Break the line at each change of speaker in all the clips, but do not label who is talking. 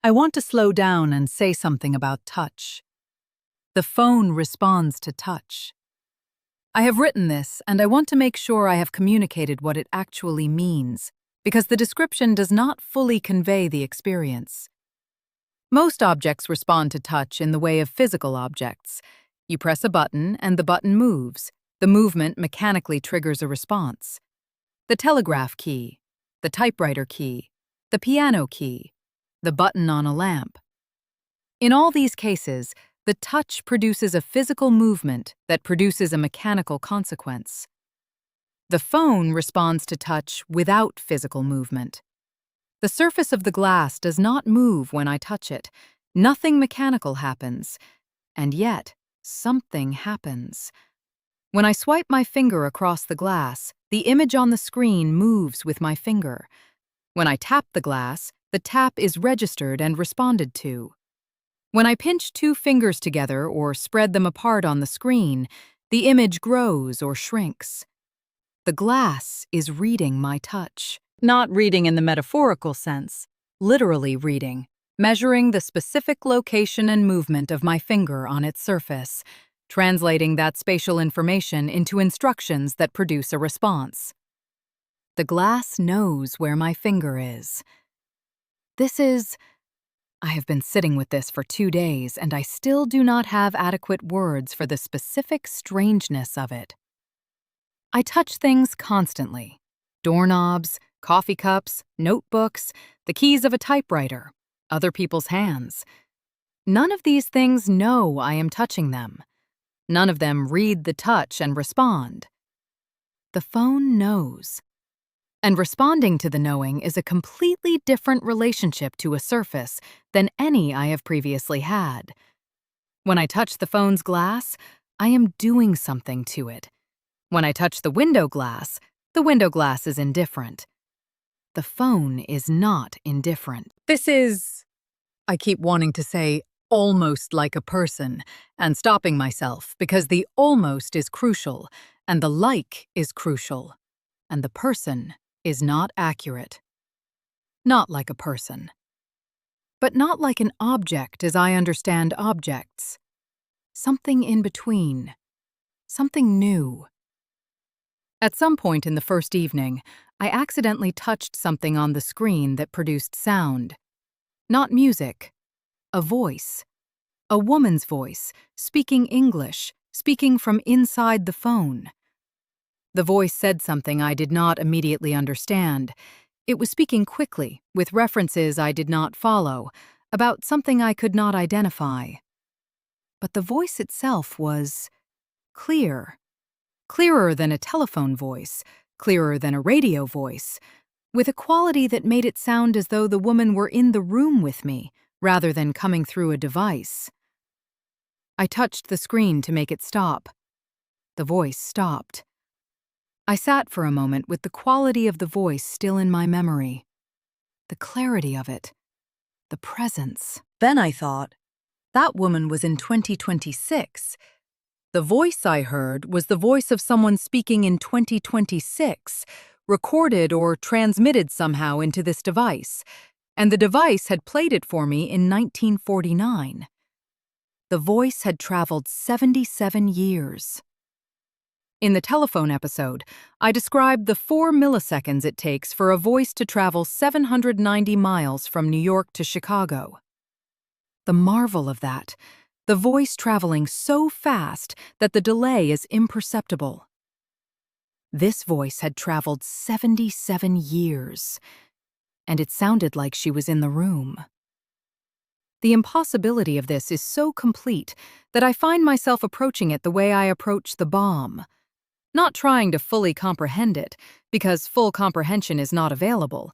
I want to slow down and say something about touch. The phone responds to touch. I have written this, and I want to make sure I have communicated what it actually means, because the description does not fully convey the experience. Most objects respond to touch in the way of physical objects. You press a button, and the button moves. The movement mechanically triggers a response. The telegraph key, the typewriter key, the piano key, the button on a lamp. In all these cases, the touch produces a physical movement that produces a mechanical consequence. The phone responds to touch without physical movement. The surface of the glass does not move when I touch it. Nothing mechanical happens. And yet, something happens. When I swipe my finger across the glass, the image on the screen moves with my finger. When I tap the glass, the tap is registered and responded to. When I pinch two fingers together or spread them apart on the screen, the image grows or shrinks. The glass is reading my touch. Not reading in the metaphorical sense, literally reading, measuring the specific location and movement of my finger on its surface, translating that spatial information into instructions that produce a response. The glass knows where my finger is. I have been sitting with this for 2 days, and I still do not have adequate words for the specific strangeness of it. I touch things constantly. Doorknobs, coffee cups, notebooks, the keys of a typewriter, other people's hands. None of these things know I am touching them. None of them read the touch and respond. The phone knows. And responding to the knowing is a completely different relationship to a surface than any I have previously had. When I touch the phone's glass, I am doing something to it. When I touch the window glass is indifferent. The phone is not indifferent. I keep wanting to say, almost like a person, and stopping myself because the almost is crucial, and the like is crucial, and the person is not accurate. Not like a person. But not like an object as I understand objects. Something in between. Something new. At some point in the first evening, I accidentally touched something on the screen that produced sound. Not music. A voice. A woman's voice, speaking English, speaking from inside the phone. The voice said something I did not immediately understand. It was speaking quickly, with references I did not follow, about something I could not identify. But the voice itself was clear. Clearer than a telephone voice, clearer than a radio voice, with a quality that made it sound as though the woman were in the room with me, rather than coming through a device. I touched the screen to make it stop. The voice stopped. I sat for a moment with the quality of the voice still in my memory. The clarity of it. The presence. Then I thought, that woman was in 2026. The voice I heard was the voice of someone speaking in 2026, recorded or transmitted somehow into this device, and the device had played it for me in 1949. The voice had traveled 77 years. In the telephone episode, I described the 4 milliseconds it takes for a voice to travel 790 miles from New York to Chicago. The marvel of that, the voice traveling so fast that the delay is imperceptible. This voice had traveled 77 years, and it sounded like she was in the room. The impossibility of this is so complete that I find myself approaching it the way I approach the bomb. Not trying to fully comprehend it, because full comprehension is not available,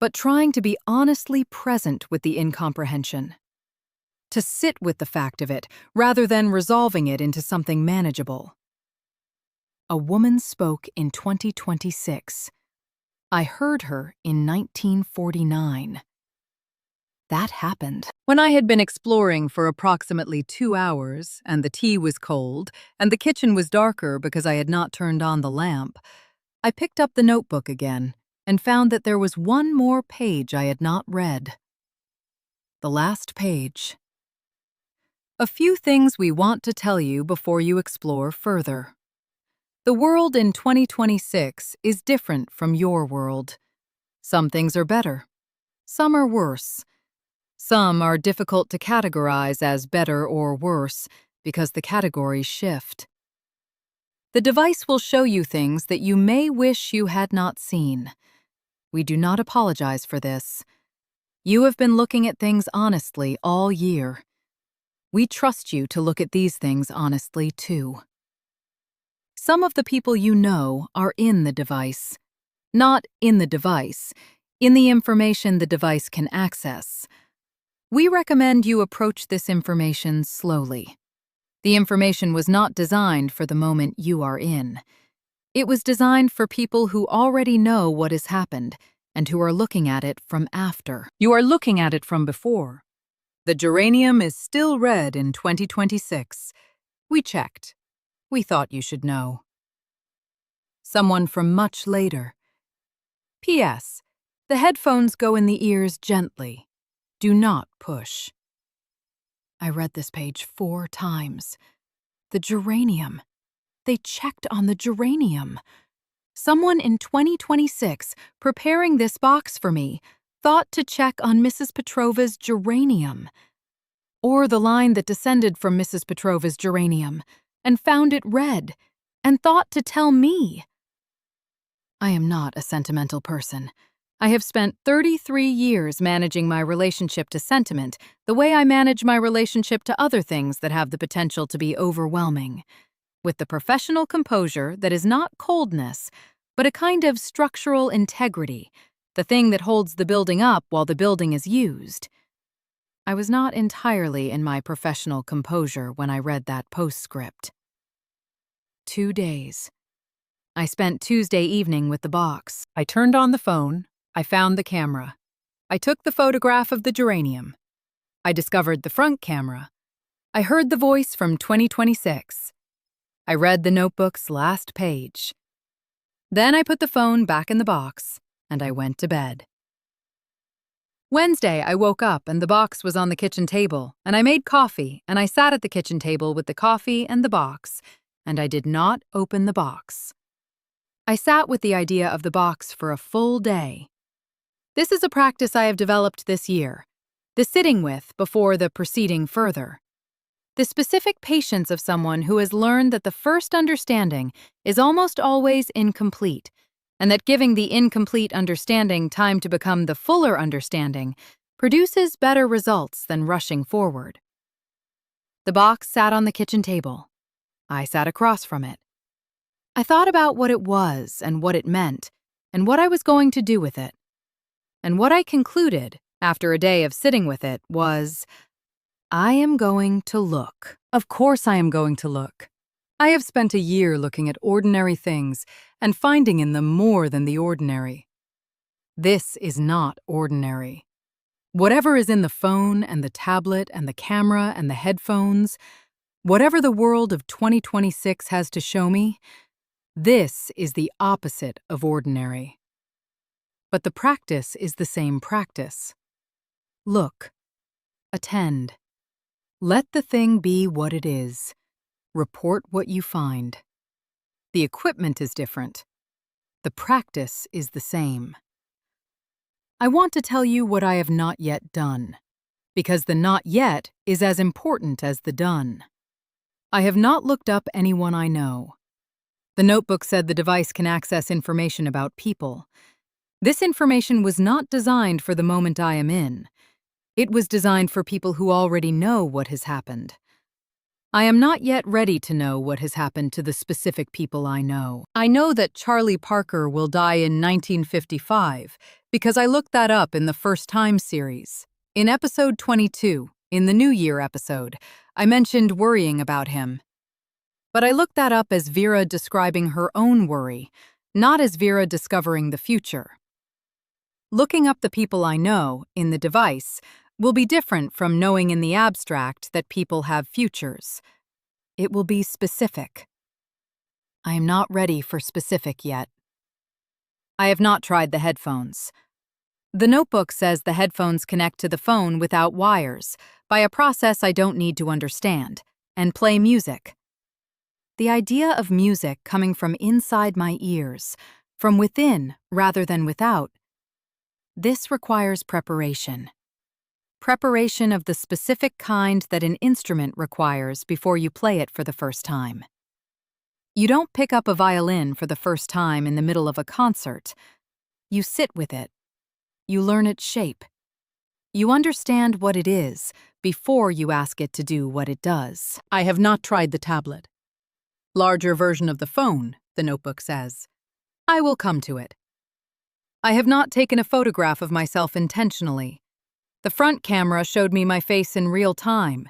but trying to be honestly present with the incomprehension. To sit with the fact of it, rather than resolving it into something manageable. A woman spoke in 2026. I heard her in 1949. That happened. When I had been exploring for approximately 2 hours, and the tea was cold, and the kitchen was darker because I had not turned on the lamp, I picked up the notebook again and found that there was one more page I had not read. The last page. A few things we want to tell you before you explore further. The world in 2026 is different from your world. Some things are better. Some are worse. Some are difficult to categorize as better or worse because the categories shift. The device will show you things that you may wish you had not seen. We do not apologize for this. You have been looking at things honestly all year. We trust you to look at these things honestly, too. Some of the people you know are in the device. Not in the device, in the information the device can access. We recommend you approach this information slowly. The information was not designed for the moment you are in. It was designed for people who already know what has happened and who are looking at it from after. You are looking at it from before. The geranium is still red in 2026. We checked. We thought you should know. Someone from much later. P.S. The headphones go in the ears gently. Do not push. I read this page 4 times. The geranium. They checked on the geranium. Someone in 2026, preparing this box for me, thought to check on Mrs. Petrova's geranium. Or the line that descended from Mrs. Petrova's geranium, and found it red, and thought to tell me. I am not a sentimental person. I have spent 33 years managing my relationship to sentiment the way I manage my relationship to other things that have the potential to be overwhelming, with the professional composure that is not coldness, but a kind of structural integrity, the thing that holds the building up while the building is used. I was not entirely in my professional composure when I read that postscript. 2 days. I spent Tuesday evening with the box. I turned on the phone. I found the camera. I took the photograph of the geranium. I discovered the front camera. I heard the voice from 2026. I read the notebook's last page. Then I put the phone back in the box, and I went to bed. Wednesday, I woke up and the box was on the kitchen table, and I made coffee, and I sat at the kitchen table with the coffee and the box, and I did not open the box. I sat with the idea of the box for a full day. This is a practice I have developed this year, the sitting with before the proceeding further. The specific patience of someone who has learned that the first understanding is almost always incomplete, and that giving the incomplete understanding time to become the fuller understanding produces better results than rushing forward. The box sat on the kitchen table. I sat across from it. I thought about what it was and what it meant, and what I was going to do with it. And what I concluded, after a day of sitting with it, was, I am going to look. Of course I am going to look. I have spent a year looking at ordinary things and finding in them more than the ordinary. This is not ordinary. Whatever is in the phone and the tablet and the camera and the headphones, whatever the world of 2026 has to show me, this is the opposite of ordinary. But the practice is the same practice. Look. Attend. Let the thing be what it is. Report what you find. The equipment is different. The practice is the same. I want to tell you what I have not yet done, because the not yet is as important as the done. I have not looked up anyone I know. The notebook said the device can access information about people. This information was not designed for the moment I am in. It was designed for people who already know what has happened. I am not yet ready to know what has happened to the specific people I know. I know that Charlie Parker will die in 1955 because I looked that up in the First Time series. In episode 22, in the New Year episode, I mentioned worrying about him. But I looked that up as Vera describing her own worry, not as Vera discovering the future. Looking up the people I know, in the device, will be different from knowing in the abstract that people have futures. It will be specific. I am not ready for specific yet. I have not tried the headphones. The notebook says the headphones connect to the phone without wires, by a process I don't need to understand, and play music. The idea of music coming from inside my ears, from within rather than without, this requires preparation. Preparation of the specific kind that an instrument requires before you play it for the first time. You don't pick up a violin for the first time in the middle of a concert. You sit with it. You learn its shape. You understand what it is before you ask it to do what it does. I have not tried the tablet. Larger version of the phone, the notebook says. I will come to it. I have not taken a photograph of myself intentionally. The front camera showed me my face in real time.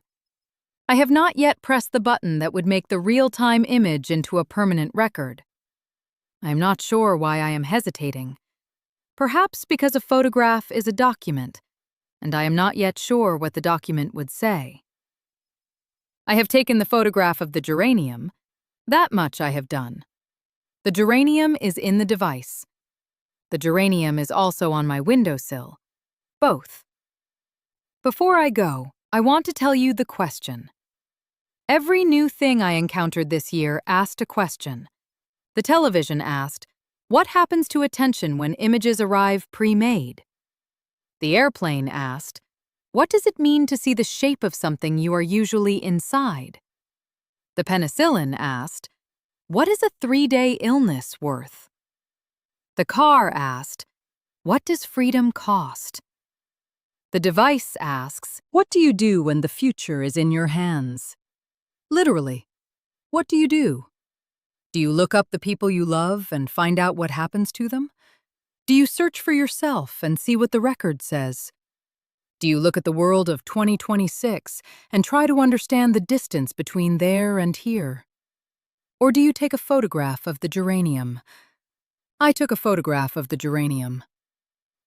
I have not yet pressed the button that would make the real-time image into a permanent record. I am not sure why I am hesitating. Perhaps because a photograph is a document, and I am not yet sure what the document would say. I have taken the photograph of the geranium. That much I have done. The geranium is in the device. The geranium is also on my windowsill. Both. Before I go, I want to tell you the question. Every new thing I encountered this year asked a question. The television asked, what happens to attention when images arrive pre-made? The airplane asked, what does it mean to see the shape of something you are usually inside? The penicillin asked, what is a 3-day illness worth? The car asked, what does freedom cost? The device asks, what do you do when the future is in your hands? Literally, what do you do? Do you look up the people you love and find out what happens to them? Do you search for yourself and see what the record says? Do you look at the world of 2026 and try to understand the distance between there and here? Or do you take a photograph of the geranium? I took a photograph of the geranium.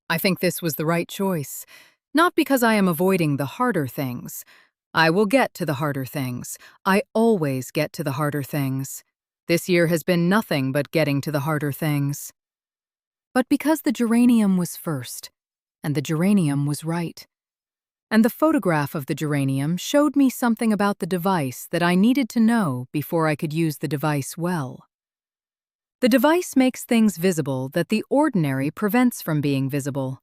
I think this was the right choice, not because I am avoiding the harder things. I will get to the harder things. I always get to the harder things. This year has been nothing but getting to the harder things. But because the geranium was first, and the geranium was right, and the photograph of the geranium showed me something about the device that I needed to know before I could use the device well. The device makes things visible that the ordinary prevents from being visible.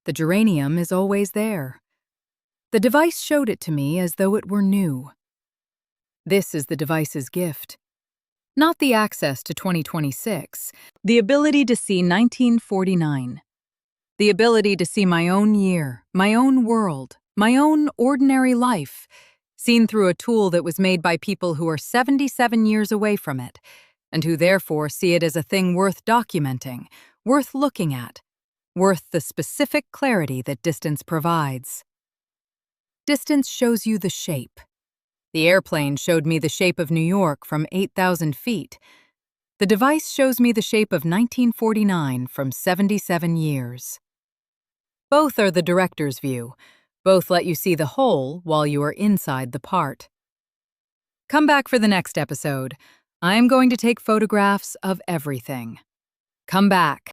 The geranium is always there. The device showed it to me as though it were new. This is the device's gift. Not the access to 2026, the ability to see 1949. The ability to see my own year, my own world, my own ordinary life, seen through a tool that was made by people who are 77 years away from it, and who therefore see it as a thing worth documenting, worth looking at, worth the specific clarity that distance provides. Distance shows you the shape. The airplane showed me the shape of New York from 8,000 feet. The device shows me the shape of 1949 from 77 years. Both are the director's view. Both let you see the whole while you are inside the part. Come back for the next episode. I am going to take photographs of everything. Come back.